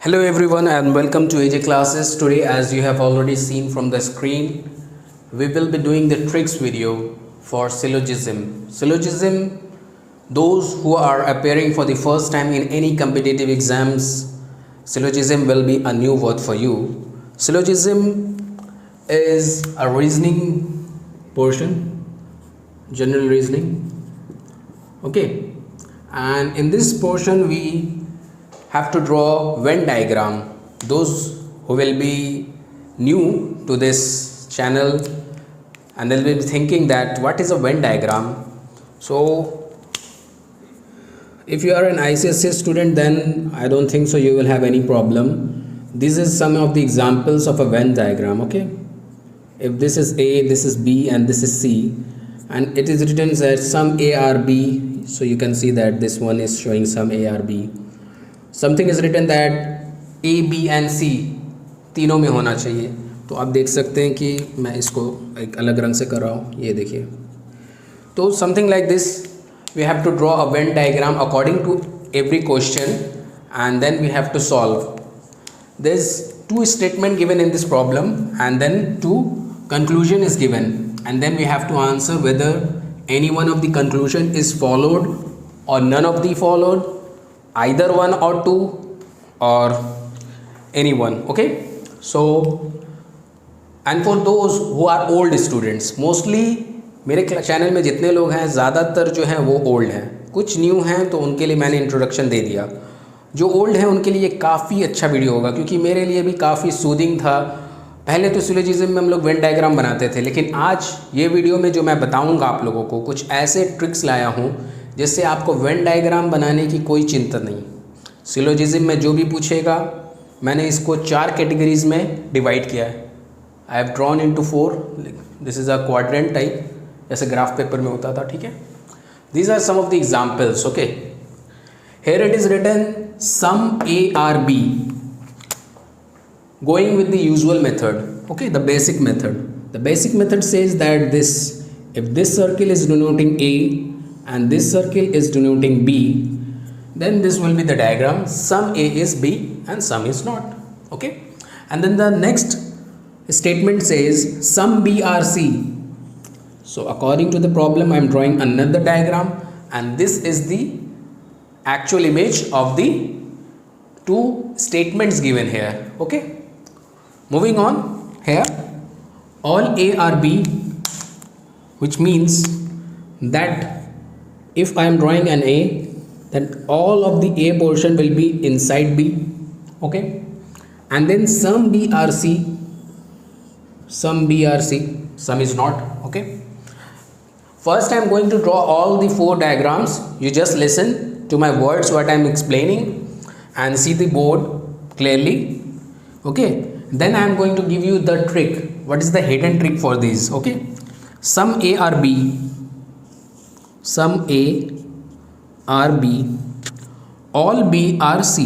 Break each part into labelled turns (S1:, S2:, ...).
S1: Hello everyone and welcome to AJ classes. Today, as you have already seen from the screen, we will be doing the tricks video for syllogism. Syllogism, those who are appearing for the first time in any competitive exams, syllogism will be a new word for you. Syllogism is a reasoning portion, general reasoning. Okay, and in this portion we have to draw Venn diagram. Those who will be new to this channel and they'll be thinking that what is a Venn diagram. So if you are an ICSE student, then I don't think so you will have any problem. This is some of the examples of a Venn diagram. Okay, if this is A, this is B and this is C, and it is written that sum A R B, so you can see that this one is showing sum A R B. Something is written that A B and C तीनों में होना चाहिए. तो आप देख सकते हैं कि मैं इसको एक अलग रंग से कर रहा हूँ, ये देखिए. तो something like this we have to draw a Venn diagram according to every question and then we have to solve. There is two statement given in this problem and then two conclusion is given and then we have to answer whether any one of the conclusion is followed और none of the followed, either one or two or any one. Okay, so and for those who are old students, mostly मेरे channel में जितने लोग हैं ज़्यादातर जो हैं वो ओल्ड हैं, कुछ न्यू हैं तो उनके लिए मैंने इंट्रोडक्शन दे दिया. जो ओल्ड हैं उनके लिए काफ़ी अच्छा वीडियो होगा क्योंकि मेरे लिए भी काफ़ी सूदिंग था. पहले तो सिलोजिज्म में हम लोग वेन डायग्राम बनाते थे, लेकिन आज ये वीडियो में जो मैं बताऊंगा आप लोगों को कुछ ऐसे ट्रिक्स लाया हूँ जिससे आपको वेन डायग्राम बनाने की कोई चिंता नहीं. सिलोजिज्म में जो भी पूछेगा मैंने इसको 4 कैटेगरीज में डिवाइड किया है. I have drawn into 4. This is a quadrant type, जैसे ग्राफ पेपर में होता था. ठीक है, these are some of the examples. Okay, here it is written some A R B going with the usual method. Okay, the basic method. The basic method says that this, if this circle is denoting A and this circle is denoting B, then this will be the diagram. Sum A is B and sum is not. Okay, and then the next statement says sum B are C. So according to the problem I am drawing another diagram and this is the actual image of the two statements given here. Okay, moving on here, all A are B, which means that if I am drawing an A, then all of the A portion will be inside B. Okay, and then sum B are C, sum B are C, sum is not. Okay, first I am going to draw all the 4 diagrams. You just listen to my words what I am explaining and see the board clearly. Okay, then I am going to give you the trick. What is the hidden trick for these? Okay, sum A are B, sum A are B, all B are C.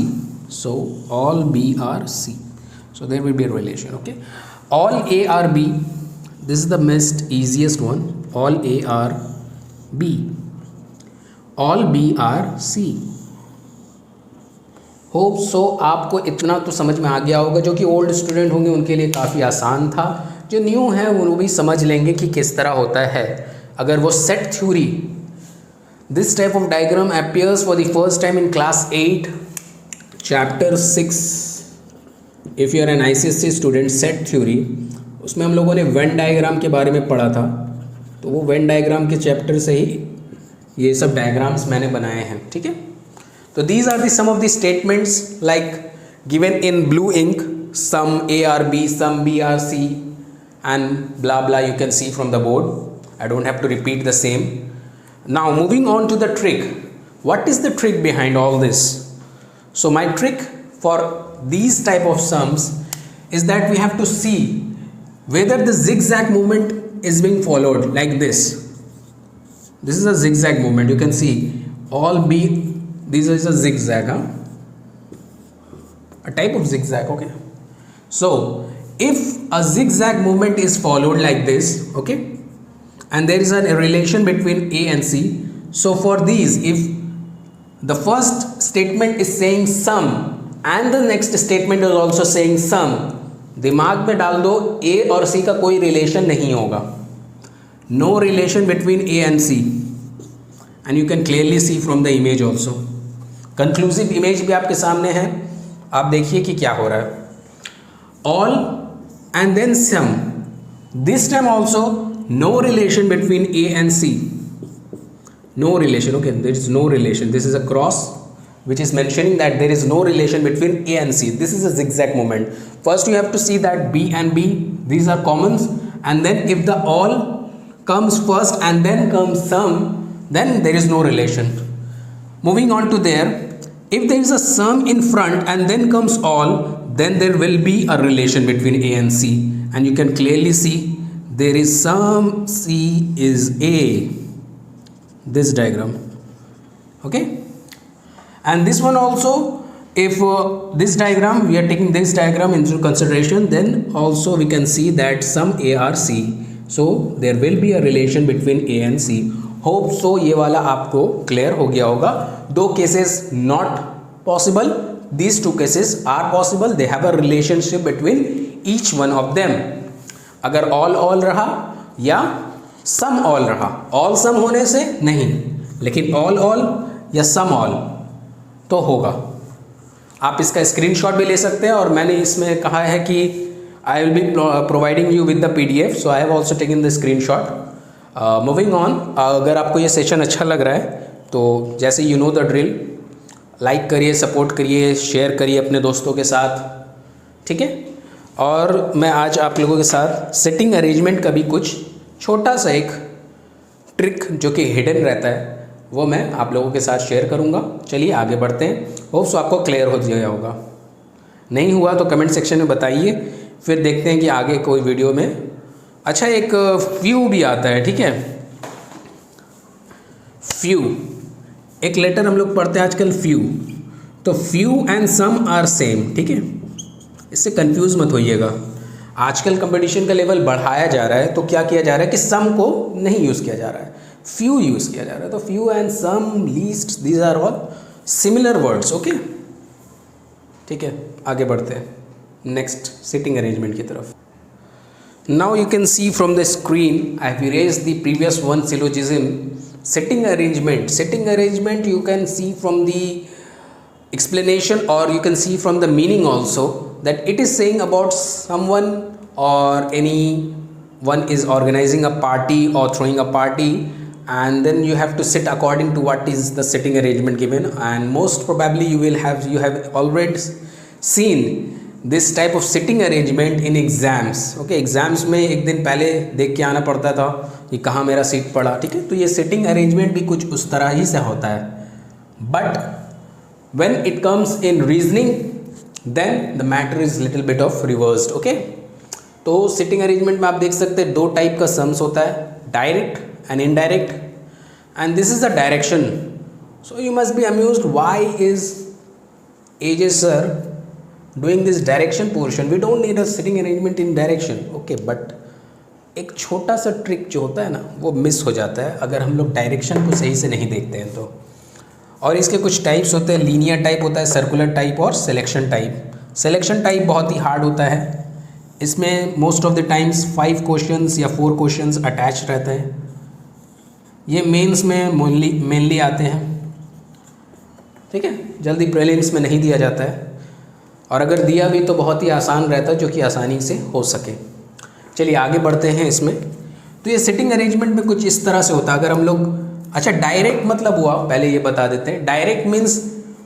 S1: So all B are C. So there will be a relation. Okay, all A are B. This is the most easiest one. All A are B, all B are C. Hope सो आपको इतना तो समझ में आ गया होगा. जो कि old student होंगे उनके लिए काफ़ी आसान था, जो न्यू है वो भी समझ लेंगे कि किस तरह होता है. अगर वो set theory, this type of diagram appears for the first time in class 8 chapter 6. If you are an ICSE student, set theory, उसमें हम लोगों ने वेन डायग्राम के बारे में पढ़ा था. तो वो वेन डायग्राम के चैप्टर से ही ये सब डायग्राम्स मैंने बनाए हैं. ठीक है, so these are the some of the statements like given in blue ink, sum A are B, sum B are C and blah blah. You can see from the board. I don't have to repeat the same. Now moving on to the trick. What is the trick behind all this? So my trick for these type of sums is that we have to see whether the zigzag movement is being followed like this. This is a zigzag movement. You can see all B. This is a zigzag, a type of zigzag. Okay, so if a zigzag movement is followed like this, okay, and there is a relation between A and C, so for these, if the first statement is saying sum and the next statement is also saying some. दिमाग में डाल दो ए और सी का कोई relation नहीं होगा, no relation between A and C, and you can clearly see from the image also. Conclusive image भी आपके सामने है, आप देखिए कि क्या हो रहा है। All and then some, this time also no relation between A and C, no relation, okay, there is no relation, this is a cross which is mentioning that there is no relation between A and C. This is a zigzag movement. First you have to see that B and B, these are commons, and then if the all comes first and then comes sum, then there is no relation. Moving on to there, if there is a sum in front and then comes all, then there will be a relation between A and C, and you can clearly see there is sum C is A, this diagram, okay. And this one also, if this diagram, we are taking this diagram into consideration, then also we can see that sum A are C, so there will be a relation between A and C. Hope so ये वाला आपको clear हो गया होगा। दो cases not possible, these two cases are possible, they have a relationship between each one of them. अगर all रहा या सम ऑल रहा, ऑल सम होने से नहीं, लेकिन ऑल या सम ऑल तो होगा। आप इसका स्क्रीनशॉट भी ले सकते हैं, और मैंने इसमें कहा है कि I will be providing you with the PDF, so I have also taken the screenshot. Moving on, अगर आपको ये सेशन अच्छा लग रहा है तो जैसे you know the drill, like करिए, सपोर्ट करिए, शेयर करिए अपने दोस्तों के साथ, ठीक है। और मैं आज आप लोगों के साथ सिटिंग अरेंजमेंट का भी कुछ छोटा सा एक ट्रिक जो कि हिडन रहता है वो मैं आप लोगों के साथ शेयर करूंगा। चलिए आगे बढ़ते हैं। होप सो आपको क्लियर हो गया होगा, नहीं हुआ तो कमेंट सेक्शन में बताइए, फिर देखते हैं कि आगे कोई वीडियो में। अच्छा, एक फ्यू भी आता है, ठीक है, फ्यू एक लेटर हम लोग पढ़ते हैं आजकल फ्यू, तो few and some are same, ठीक है, इससे कंफ्यूज मत होइएगा। आजकल कंपटीशन का लेवल बढ़ाया जा रहा है, तो क्या किया जा रहा है कि सम को नहीं यूज़ किया जा रहा है, फ्यू यूज़ किया जा रहा है। तो few and some, least, these are all similar words, okay, ठीक है। आगे बढ़ते हैं नेक्स्ट सिटिंग अरेंजमेंट की तरफ। Now you can see from the screen, I have erased the previous one syllogism. Sitting arrangement. Sitting arrangement you can see from the explanation, or you can see from the meaning also, that it is saying about someone or anyone is organizing a party or throwing a party, and then you have to sit according to what is the sitting arrangement given, and most probably you have already seen this type of sitting arrangement in exams, okay. Exams में एक दिन पहले देख के आना पड़ता था कि कहाँ मेरा सीट पड़ा, ठीक है। तो ये सिटिंग अरेंजमेंट भी कुछ उस तरह ही से होता है, but when it comes in reasoning then the matter is little bit of reversed, okay. तो सिटिंग अरेंजमेंट में आप देख सकते हैं दो टाइप का सम्स होता है, direct and indirect, and this is the direction. So you must be amused why is AJ sir doing this direction portion, we don't need a sitting arrangement in direction, okay, but एक छोटा सा trick जो होता है ना वो miss हो जाता है अगर हम लोग डायरेक्शन को सही से नहीं देखते हैं तो। और इसके कुछ टाइप्स होते हैं, लीनियर टाइप होता है, सर्कुलर टाइप और सिलेक्शन टाइप। सिलेक्शन टाइप बहुत ही हार्ड होता है, इसमें most of the times 5 questions या 4 क्वेश्चंस अटैच रहते हैं। ये मेंस में मेनली आते हैं, ठीक है, जल्दी प्रीलिम्स में नहीं दिया जाता है, और अगर दिया भी तो बहुत ही आसान रहता है जो कि आसानी से हो सके। चलिए आगे बढ़ते हैं इसमें। तो ये सिटिंग अरेंजमेंट में कुछ इस तरह से होता है। अगर हम लोग, अच्छा, डायरेक्ट मतलब हुआ, पहले ये बता देते हैं। Direct means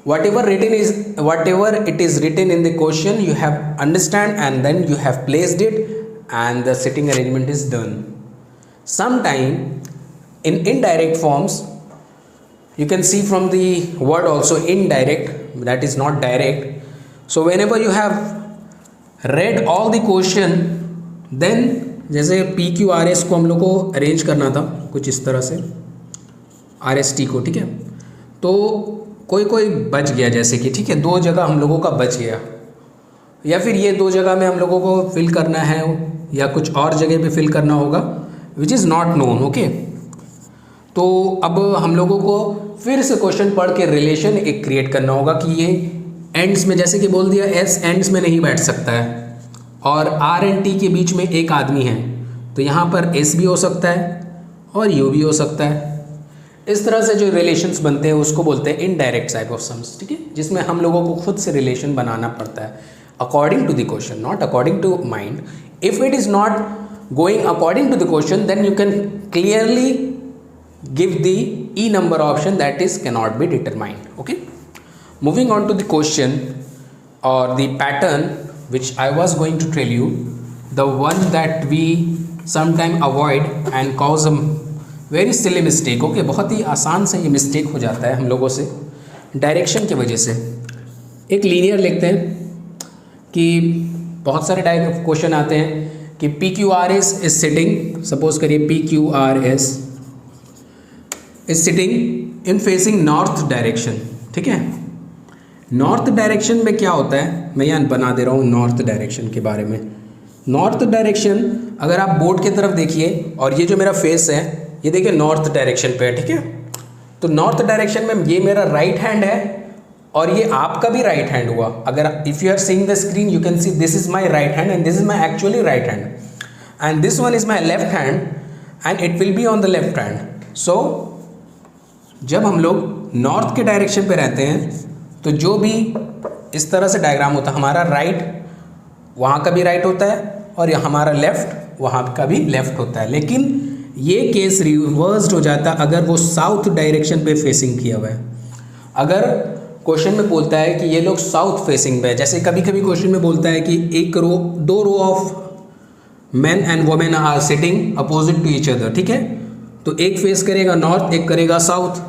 S1: whatever it is written in the question you have understand and then you have placed it and the sitting arrangement is done. Some time in indirect forms you can see from the word also indirect, that is not direct. So whenever you have read all the question, then जैसे PQRS को हम लोग को arrange करना था कुछ इस तरह से, RST को, ठीक है, तो कोई बच गया जैसे कि, ठीक है, 2 जगह हम लोगों का बच गया, या फिर ये 2 जगह में हम लोगों को फिल करना है या कुछ और जगह पे फिल करना होगा which is not known, okay. तो अब हम लोगों को फिर से क्वेश्चन पढ़ के रिलेशन एक क्रिएट करना होगा कि ये एंड्स में, जैसे कि बोल दिया एस एंड्स में नहीं बैठ सकता है, और आर एंड टी के बीच में एक आदमी है, तो यहाँ पर एस भी हो सकता है और यू भी हो सकता है। इस तरह से जो रिलेशंस बनते हैं उसको बोलते हैं इनडायरेक्ट टाइप ऑफ सम्स, ठीक है, जिसमें हम लोगों को खुद से रिलेशन बनाना पड़ता है according to the question, not according to mind. If it is not going according to the question, then you can clearly give the E number option, that is cannot be determined. Okay, moving on to the question or the pattern which I was going to tell you, the one that we sometime avoid and cause a very silly mistake. Okay, बहुत ही आसान से ये mistake हो जाता है हम लोगों से डायरेक्शन की वजह से। एक लीनियर लिखते हैं कि बहुत सारे टाइप ऑफ क्वेश्चन आते हैं कि PQRS is sitting, सपोज करिए PQRS is sitting in facing north direction, ठीक है। नॉर्थ डायरेक्शन में क्या होता है, मैं यहाँ बना दे रहा हूँ नॉर्थ डायरेक्शन के बारे में। नॉर्थ डायरेक्शन अगर आप बोर्ड की तरफ देखिए, और ये जो मेरा फेस है ये देखिए नॉर्थ डायरेक्शन पे है, ठीक है। तो नॉर्थ डायरेक्शन में ये मेरा राइट हैंड है और ये आपका भी राइट हैंड हुआ। अगर if you are seeing the screen you can see this is my right hand and this is my actually right hand, and this one is my left hand and it will be on the left hand. So जब हम लोग north के direction पे रहते हैं तो जो भी इस तरह से डायग्राम होता है, हमारा राइट वहाँ का भी राइट होता है और हमारा लेफ़्ट वहाँ का भी लेफ़्ट होता है। लेकिन ये केस रिवर्स्ड हो जाता है अगर वो साउथ डायरेक्शन पे फेसिंग किया हुआ है। अगर क्वेश्चन में बोलता है कि ये लोग साउथ फेसिंग पे है, जैसे कभी कभी क्वेश्चन में बोलता है कि दो row of man and women are sitting opposite to each other, ठीक है। तो एक फेस करेगा नॉर्थ, एक करेगा साउथ,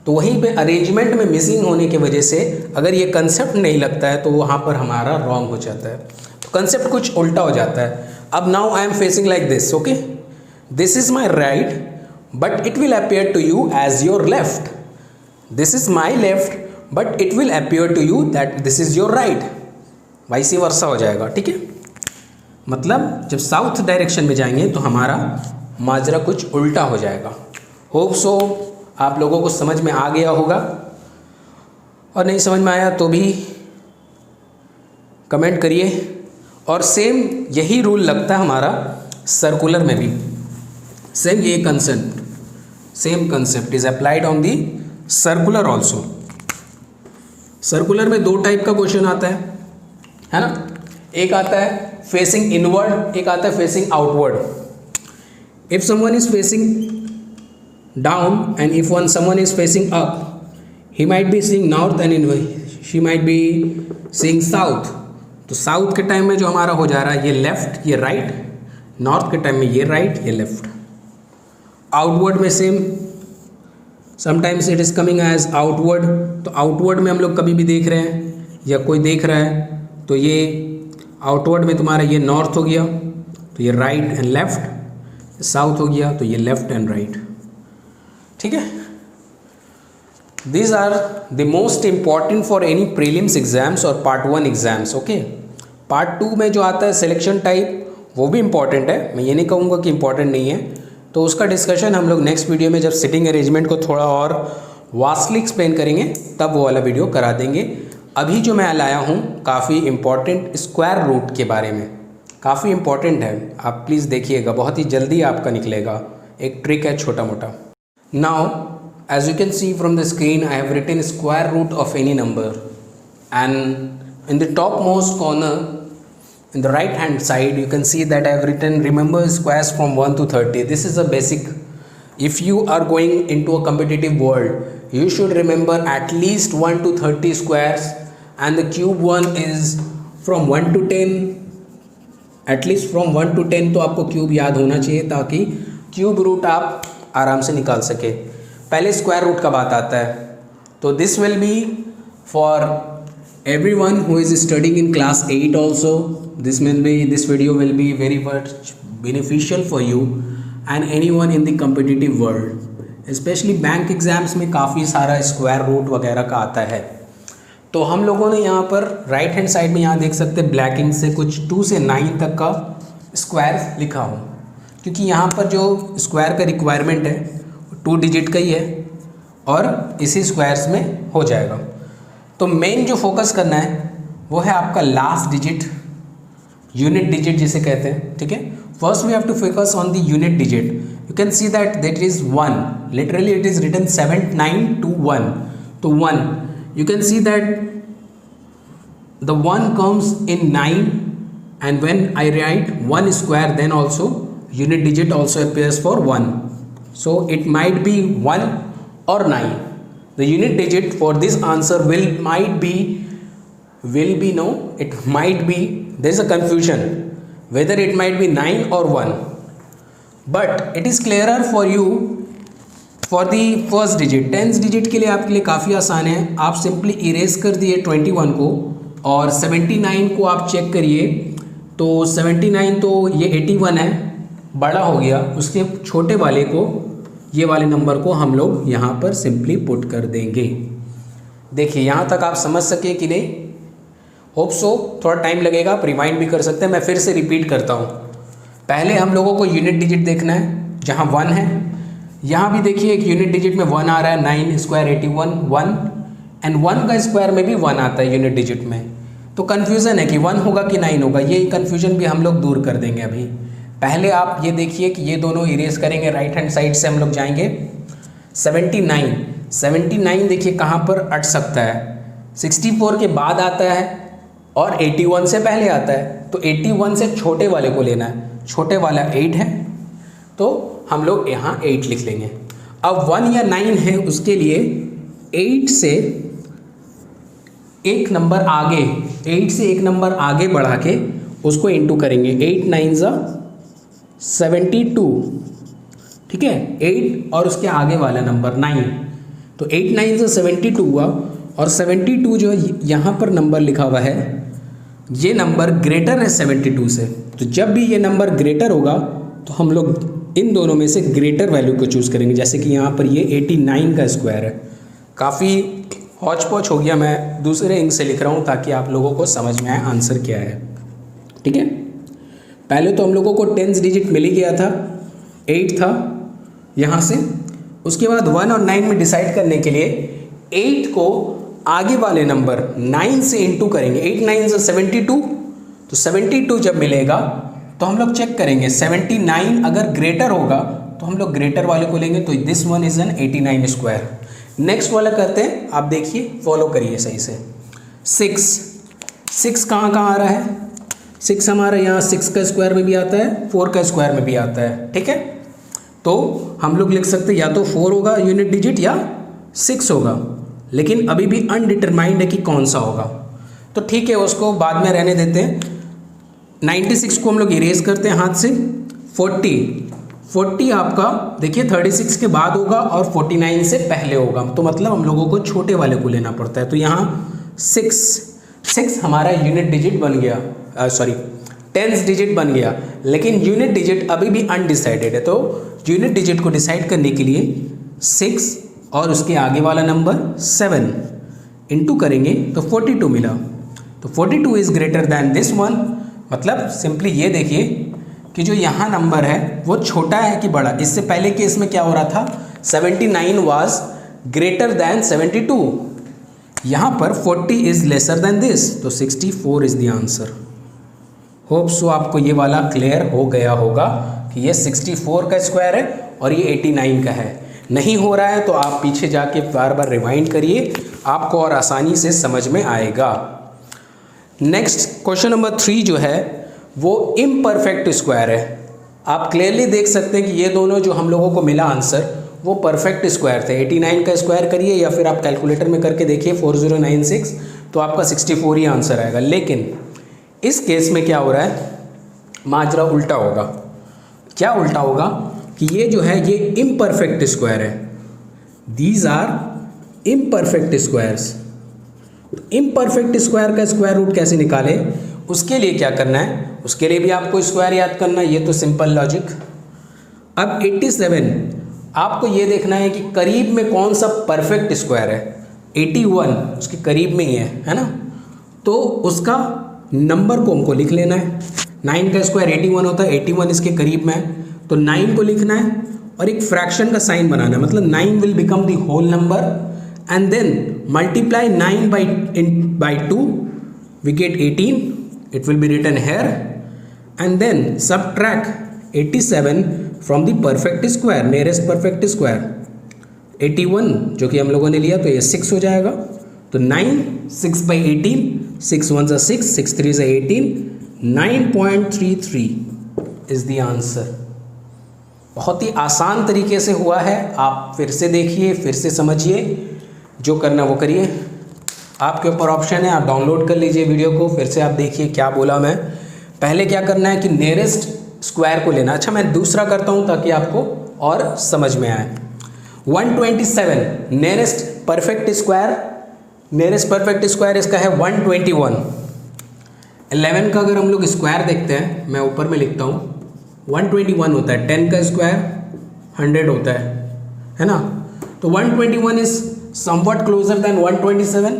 S1: तो वहीं पे अरेंजमेंट में मिसिंग होने की वजह से अगर ये कंसेप्ट नहीं लगता है तो वहाँ पर हमारा रॉन्ग हो जाता है, तो कंसेप्ट कुछ उल्टा हो जाता है। अब now I am facing like this, okay, this is my right but it will appear to you as your left, this is my left but it will appear to you that this is your right, vice versa हो जाएगा, ठीक है। मतलब जब south direction में जाएंगे तो हमारा माजरा कुछ उल्टा हो जाएगा। होप सो आप लोगों को समझ में आ गया होगा, और नहीं समझ में आया तो भी कमेंट करिए। और सेम यही रूल लगता है हमारा सर्कुलर में भी, सेम ये concept, same concept is applied on the circular also. Circular में दो टाइप का क्वेश्चन आता है ना, एक आता है फेसिंग इनवर्ड, एक आता है facing outward. If someone is facing down and if someone is facing up, he might be seeing north and she might be seeing south. तो साउथ के टाइम में जो हमारा हो जा रहा है ये लेफ्ट ये राइट, नॉर्थ के टाइम में ये राइट ये लेफ्ट। आउटवर्ड में same, sometimes it is coming as outward. तो आउटवर्ड में हम लोग कभी भी देख रहे हैं या कोई देख रहा है तो ये आउटवर्ड में तुम्हारा ये नॉर्थ हो गया तो ये राइट एंड लेफ्ट, साउथ हो गया तो ये लेफ्ट एंड राइट, ठीक है। These are the most important for any prelims exams और पार्ट 1 एग्जाम्स, ओके। पार्ट 2 में जो आता है सिलेक्शन टाइप वो भी इम्पॉर्टेंट है, मैं ये नहीं कहूँगा कि इम्पॉर्टेंट नहीं है, तो उसका डिस्कशन हम लोग नेक्स्ट वीडियो में जब सिटिंग अरेंजमेंट को थोड़ा और वास्टली एक्सप्लेन करेंगे तब वो वाला वीडियो करा देंगे। अभी जो मैं लाया हूँ काफ़ी इम्पॉर्टेंट स्क्वायर रूट के बारे में, काफ़ी इम्पॉर्टेंट है, आप प्लीज़ देखिएगा, बहुत ही जल्दी आपका निकलेगा, एक ट्रिक है छोटा मोटा। Now as you can see from the screen I have written square root of any number and in the top most corner in the right hand side you can see that I have written remember squares from 1 to 30. This is a basic, if you are going into a competitive world you should remember at least 1 to 30 squares, and the cube one is from 1 to 10, at least from 1 to 10 तो आपको cube याद होना चाहिए ताकि cube root आप आराम से निकाल सके। पहले स्क्वायर रूट का बात आता है, तो this will be for everyone who is studying in class 8 also, this video will be very much beneficial for you and anyone in the competitive world, especially bank exams में काफ़ी सारा square root वगैरह का आता है। तो हम लोगों ने यहाँ पर राइट हैंड साइड में यहाँ देख सकते हैं ब्लैक इंक से कुछ 2 से 9 तक का स्क्वायर लिखा हो, क्योंकि यहाँ पर जो स्क्वायर का रिक्वायरमेंट है 2 डिजिट का ही है और इसी स्क्वायर्स में हो जाएगा। तो मेन जो फोकस करना है वो है आपका लास्ट डिजिट, यूनिट डिजिट जिसे कहते हैं, ठीक है। First we have to focus on the unit digit. You can see that is 1, literally it is written 7921, तो 1, you can see that the 1 comes in 9, and when I write 1 square then also unit digit also appears for 1, so it might be 1 or 9. The unit digit for this answer might be no, it might be, there is a confusion whether it might be 9 or 1, but it is clearer for you for the first digit. Tenth digit के लिए आपके लिए काफ़ी आसान है, आप simply erase कर दिए 21 को और 79 को आप चेक करिए, तो 79 तो ये 81 है, बड़ा हो गया, उसके छोटे वाले को, ये वाले नंबर को हम लोग यहाँ पर सिंपली पुट कर देंगे। देखिए यहाँ तक आप समझ सके कि नहीं? Hope so. थोड़ा टाइम लगेगा, आप रिवाइंड भी कर सकते हैं, मैं फिर से रिपीट करता हूँ। पहले हम लोगों को यूनिट डिजिट देखना है जहाँ 1 है, यहाँ भी देखिए एक यूनिट डिजिट में 1 आ रहा है, 9 स्क्वायर 81, 1, एंड 1 का स्क्वायर में भी 1 आता है यूनिट डिजिट में, तो कन्फ्यूज़न है कि 1 होगा कि 9 होगा, ये कन्फ्यूजन भी हम लोग दूर कर देंगे अभी। पहले आप ये देखिए कि ये दोनों इरेज करेंगे, राइट हैंड साइड से हम लोग जाएंगे। 79 देखिए कहाँ पर अट सकता है, 64 के बाद आता है और 81 से पहले आता है, तो 81 से छोटे वाले को लेना है, छोटे वाला 8 है, तो हम लोग यहाँ 8 लिख लेंगे। अब 1 या 9 है, उसके लिए 8 से एक नंबर आगे, 8 से एक नंबर आगे बढ़ा के उसको इंटू करेंगे। 8 9 ज़ा 72, ठीक है, 8 और उसके आगे वाला नंबर 9, तो 8 9 ज़ा 72 हुआ, और 72 जो यहाँ पर नंबर लिखा हुआ है, ये नंबर ग्रेटर है 72 से, तो जब भी ये नंबर ग्रेटर होगा तो हम लोग इन दोनों में से ग्रेटर वैल्यू को चूज़ करेंगे। जैसे कि यहाँ पर ये 89 का स्क्वायर है, काफ़ी हौच पौच हो गया, मैं दूसरे इंक से लिख रहा हूँ ताकि आप लोगों को समझ में आए आंसर क्या है, ठीक है। पहले तो हम लोगों को 10th डिजिट मिल ही गया था, 8 था यहाँ से, उसके बाद 1 और 9 में डिसाइड करने के लिए 8 को आगे वाले नंबर 9 से इंटू करेंगे। 8 9 से 72, तो 72 जब मिलेगा तो हम लोग चेक करेंगे 79 अगर ग्रेटर होगा तो हम लोग ग्रेटर वाले को लेंगे, तो this one is an 89 square. Next वाला करते हैं, आप देखिए फॉलो करिए सही से। 6 कहाँ आ रहा है? 6 हमारा यहाँ 6 का स्क्वायर में भी आता है, 4 का स्क्वायर में भी आता है, ठीक है। तो हम लोग लिख सकते हैं या तो 4 होगा यूनिट डिजिट या 6 होगा, लेकिन अभी भी अनडिटरमाइंड है कि कौन सा होगा, तो ठीक है उसको बाद में रहने देते हैं। 96 को हम लोग इरेज करते हैं हाथ से। 40 आपका देखिए 36 के बाद होगा और 49 से पहले होगा, तो मतलब हम लोगों को छोटे वाले को लेना पड़ता है, तो यहाँ 6 हमारा यूनिट डिजिट बन गया, 10th डिजिट बन गया, लेकिन यूनिट डिजिट अभी भी अनडिसाइडेड है, तो यूनिट डिजिट को डिसाइड करने के लिए 6 और उसके आगे वाला नंबर 7 इंटू करेंगे तो 42 मिला, तो 42 is greater than this one. मतलब सिंपली ये देखिए कि जो यहाँ नंबर है वो छोटा है कि बड़ा। इससे पहले केस में क्या हो रहा था, 79 वाज ग्रेटर दैन 72, यहाँ पर 40 इज़ लेसर दैन दिस, तो 64 is the answer. Hope so आपको ये वाला क्लियर हो गया होगा कि ये 64 का स्क्वायर है और ये 89 का है। नहीं हो रहा है तो आप पीछे जाके बार बार रिवाइंड करिए, आपको और आसानी से समझ में आएगा। नेक्स्ट क्वेश्चन नंबर 3 जो है वो इम्परफेक्ट स्क्वायर है। आप क्लियरली देख सकते हैं कि ये दोनों जो हम लोगों को मिला आंसर वो परफेक्ट स्क्वायर थे। 89 का स्क्वायर करिए या फिर आप कैलकुलेटर में करके देखिए 4096, तो आपका 64 ही आंसर आएगा। लेकिन इस केस में क्या हो रहा है, माजरा उल्टा होगा। क्या उल्टा होगा कि ये जो है ये इम्परफेक्ट स्क्वायर है, these are imperfect squares. Imperfect square का स्क्वायर रूट कैसे निकाले, उसके लिए क्या करना है, उसके लिए भी आपको स्क्वायर याद करना है, ये तो सिंपल लॉजिक। अब 87 आपको ये देखना है कि करीब में कौन सा परफेक्ट स्क्वायर है। 81 उसके करीब में ही है ना, तो उसका नंबर को हमको लिख लेना है। 9 का स्क्वायर 81 होता है, 81 इसके करीब में है, तो 9 को लिखना है और एक फ्रैक्शन का साइन बनाना है, मतलब 9 will become the whole number and then multiply 9 by 2, we get 18. It will be written here, and then subtract 87 from the perfect square, nearest perfect square. 81 जो कि हम लोगों ने लिया, तो ये 6 हो जाएगा. तो 9, 6 by 18, 6 1s are 6, 6 3s are 18, 9.33 is the answer. बहुत ही आसान तरीके से हुआ है. आप फिर से देखिए, फिर से समझिए, जो करना वो करिए. आपके ऊपर ऑप्शन है, आप डाउनलोड कर लीजिए वीडियो को, फिर से आप देखिए क्या बोला मैं. पहले क्या करना है कि नियरेस्ट स्क्वायर को लेना. अच्छा, मैं दूसरा करता हूँ ताकि आपको और समझ में आए. 127 nearest perfect square, nearest perfect square इसका है 121. 11 का अगर हम लोग स्क्वायर देखते हैं, मैं ऊपर में लिखता हूँ, 121 होता है. 10 का स्क्वायर 100 होता है ना. तो 121 इज समवट क्लोजर देन 127.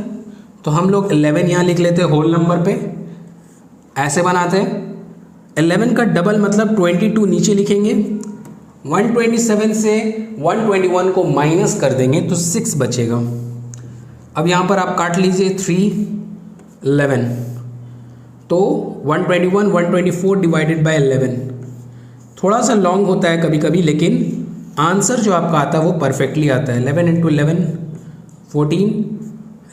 S1: तो हम लोग 11 यहाँ लिख लेते हैं होल नंबर पे, ऐसे बनाते हैं. 11 का डबल मतलब 22 नीचे लिखेंगे. 127 से 121 को माइनस कर देंगे तो 6 बचेगा. अब यहाँ पर आप काट लीजिए 3, 11. तो 121, 124 डिवाइडेड बाय 11. थोड़ा सा लॉन्ग होता है कभी कभी, लेकिन आंसर जो आपका आता है वो परफेक्टली आता है. 11 इंटू 11 14,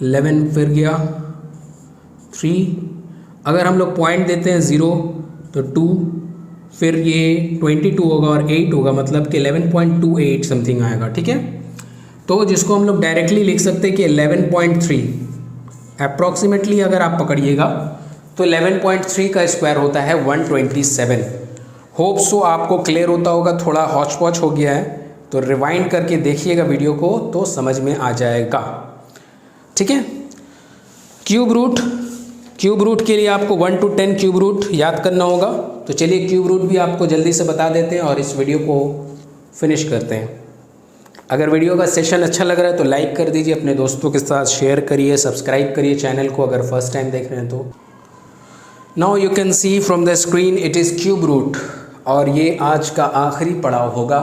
S1: 11 फिर गया 3. अगर हम लोग पॉइंट देते हैं 0 तो 2, फिर ये 22 होगा और 8 होगा, मतलब कि 11.28 समथिंग आएगा. ठीक है, तो जिसको हम लोग डायरेक्टली लिख सकते हैं कि 11.3 अप्रॉक्सीमेटली. अगर आप पकड़िएगा तो 11.3 का स्क्वायर होता है 127. होप सो आपको क्लियर होता होगा. थोड़ा हॉच पॉच हो गया है तो रिवाइंड करके देखिएगा वीडियो को, तो समझ में आ जाएगा. ठीक है. क्यूब रूट के लिए आपको 1 to 10 क्यूब रूट याद करना होगा. तो चलिए क्यूब रूट भी आपको जल्दी से बता देते हैं और इस वीडियो को फिनिश करते हैं. अगर वीडियो का सेशन अच्छा लग रहा है तो लाइक कर दीजिए, अपने दोस्तों के साथ शेयर करिए, सब्सक्राइब करिए चैनल को अगर फर्स्ट टाइम देख रहे हैं तो. Now you can see from the screen it is cube root, और ये आज का आखिरी पड़ाव होगा.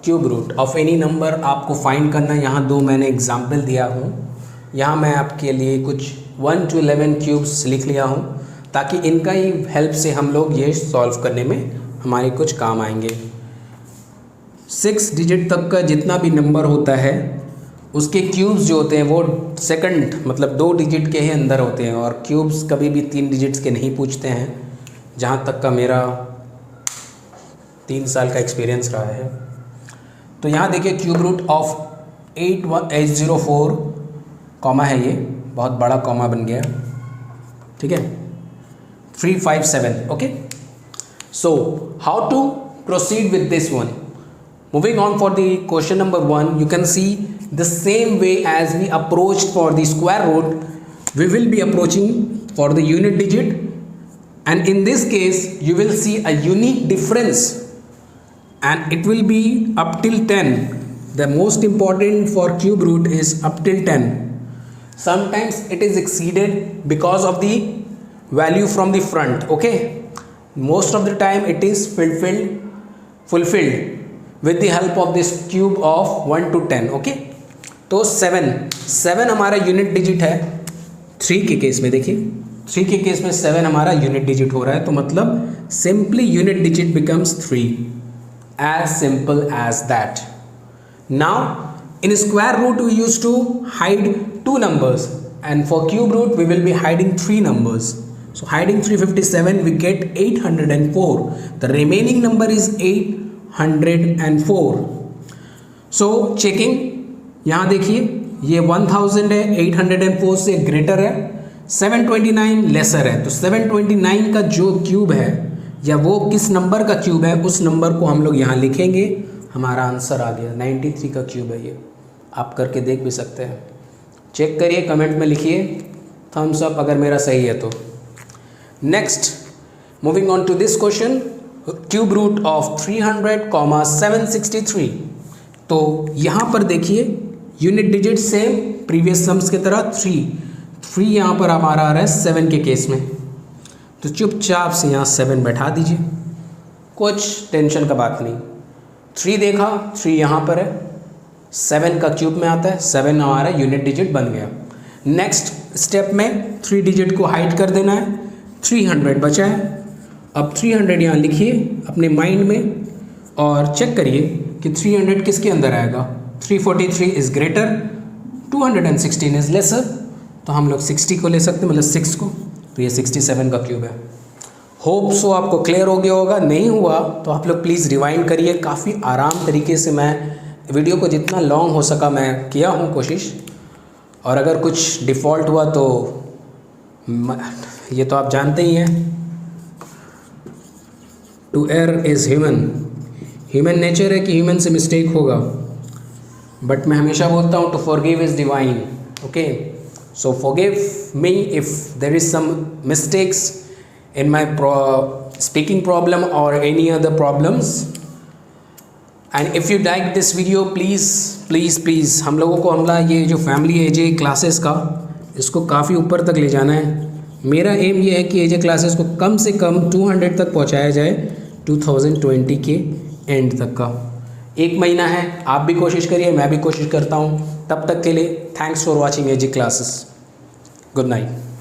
S1: Cube root of any number आपको फाइंड करना. यहाँ 2 मैंने एग्जाम्पल दिया हूँ. यहाँ मैं आपके लिए कुछ 1 to 11 क्यूब्स लिख लिया हूँ, ताकि इनका ही हेल्प से हम लोग ये सॉल्व करने में हमारे कुछ काम आएंगे. 6 डिजिट तक का जितना भी नंबर होता है उसके क्यूब्स जो होते हैं वो सेकंड मतलब 2 डिजिट के ही अंदर होते हैं, और क्यूब्स कभी भी 3 डिजिट्स के नहीं पूछते हैं, जहाँ तक का मेरा 3 साल का एक्सपीरियंस रहा है. तो यहाँ देखिए क्यूब रूट ऑफ 804 कॉमा है, ये बहुत बड़ा कॉमा बन गया. ठीक है, 357. Okay, so how to proceed with this one. Moving on for the question number 1, you can see the same way as we approached for the square root, we will be approaching for the unit digit, and in this case you will see a unique difference, and it will be up till 10. The most important for cube root is up till 10. Sometimes it is exceeded because of the value from the front. Okay, most of the time it is fulfilled with the help of this cube of 1 to 10. Okay, तो 7 हमारा unit digit है. 3 के case में देखिए, 3 के case में 7 हमारा unit digit हो रहा है, तो मतलब simply unit digit becomes 3. As simple as that. Now in square root we use to hide 2 numbers, and for cube root we will be hiding 3 numbers. So hiding 357 we get 804. The remaining number is 804. So checking, यहाँ देखिए ये 1000 है, 804 से greater है, 729 laser है. तो 729 का जो क्यूब है या वो किस नंबर का क्यूब है उस नंबर को हम लोग यहाँ लिखेंगे. हमारा आंसर आ गया 93 का क्यूब है. ये आप करके देख भी सकते हैं. चेक करिए, कमेंट में लिखिए थम्स अप अगर मेरा सही है तो. Next, moving on to this question, cube root of 300, 763. तो यहाँ पर देखिए unit digit same previous sums की तरह 3 यहाँ पर हमारा आ रहा है 7 के केस में. तो चुपचाप से यहाँ 7 बैठा दीजिए, कुछ टेंशन का बात नहीं. 3 देखा, 3 यहाँ पर है, 7 का क्यूब में आता है, 7 हमारा यूनिट डिजिट बन गया। नेक्स्ट स्टेप में 3 डिजिट को हाइड कर देना है, 300 बचा है। अब 300 यहाँ लिखिए अपने माइंड में और चेक करिए कि 300 किसके अंदर आएगा। 343 इज़ ग्रेटर, 216 इज़ लेसर, तो हम लोग 60 को ले सकते हैं, मतलब 6 को, तो ये 67 का क्यूब है। होप सो आपको क्लियर हो गया होगा। नहीं हुआ तो आप लोग प्लीज़ रिवाइंड करिए। काफ़ी आराम तरीके से मैं वीडियो को जितना लॉन्ग हो सका मैं किया हूँ कोशिश, और अगर कुछ डिफ़ॉल्ट हुआ तो ये तो आप जानते ही हैं, to err is human nature है कि ह्यूमन से मिस्टेक होगा, बट मैं हमेशा बोलता हूँ to forgive is divine. Okay, so forgive me if there is some mistakes in my speaking problem or any other problems, and if you like this video please हम लोगों को हमला ये जो फैमिली एजे क्लासेस का इसको काफ़ी ऊपर तक ले जाना है। मेरा एम ये है कि एजे क्लासेस को कम से कम 200 तक पहुंचाया जाए 2020 के एंड तक का। 1 महीना है, आप भी कोशिश करिए, मैं भी कोशिश करता हूँ। तब तक के लिए thanks for watching AJ classes. Good night.